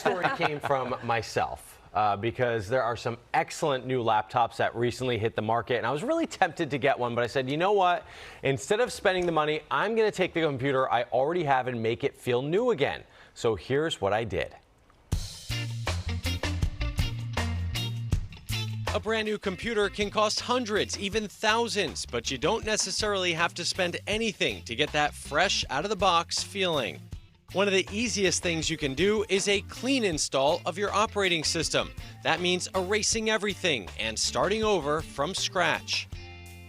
story came from myself because there are some excellent new laptops that recently hit the market, and I was really tempted to get one, but I said, you know what? Instead of spending the money, I'm going to take the computer I already have and make it feel new again. So here's what I did. A brand new computer can cost hundreds, even thousands, but you don't necessarily have to spend anything to get that fresh out of the box feeling. One of the easiest things you can do is a clean install of your operating system. That means erasing everything and starting over from scratch.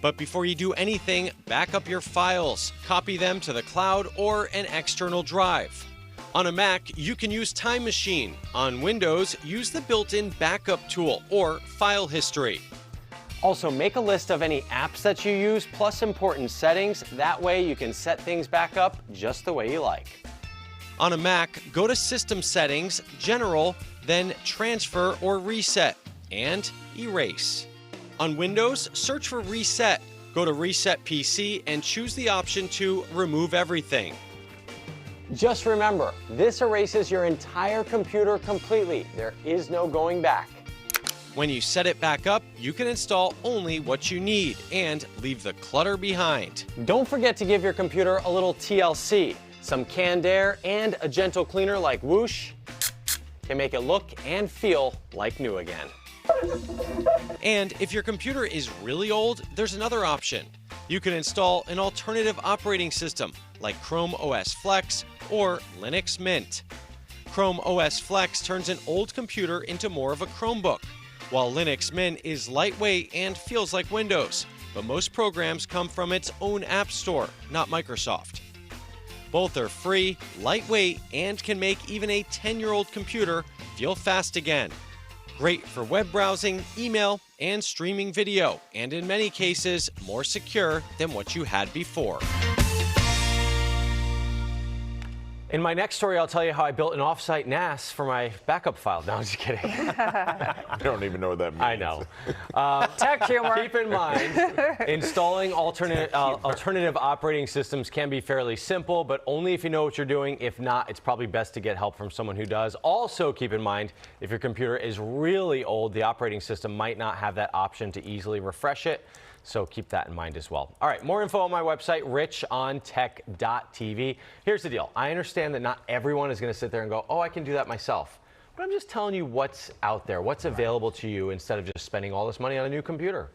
But before you do anything, back up your files, copy them to the cloud or an external drive. On a Mac, you can use Time Machine. On Windows, use the built-in backup tool or file history. Also, make a list of any apps that you use plus important settings. That way you can set things back up just the way you like. On a Mac, go to System Settings, General, then Transfer or Reset, and Erase. On Windows, search for Reset. Go to Reset PC and choose the option to Remove Everything. Just remember, this erases your entire computer completely. There is no going back. When you set it back up, you can install only what you need and leave the clutter behind. Don't forget to give your computer a little TLC. Some canned air and a gentle cleaner like Whoosh can make it look and feel like new again. And if your computer is really old, there's another option. You can install an alternative operating system like Chrome OS Flex or Linux Mint. Chrome OS Flex turns an old computer into more of a Chromebook, while Linux Mint is lightweight and feels like Windows, but most programs come from its own app store, not Microsoft. Both are free, lightweight, and can make even a 10-year-old computer feel fast again. Great for web browsing, email, and streaming video, and in many cases, more secure than what you had before. In my next story, I'll tell you how I built an offsite NAS for my backup file. No, I'm just kidding. I don't even know what that means. I know. Tech humor. Keep in mind, installing alternative operating systems can be fairly simple, but only if you know what you're doing. If not, it's probably best to get help from someone who does. Also, keep in mind, if your computer is really old, the operating system might not have that option to easily refresh it. So keep that in mind as well. All right, more info on my website, richontech.tv. Here's the deal. I understand that not everyone is going to sit there and go, oh, I can do that myself. But I'm just telling you what's out there, what's available to you instead of just spending all this money on a new computer.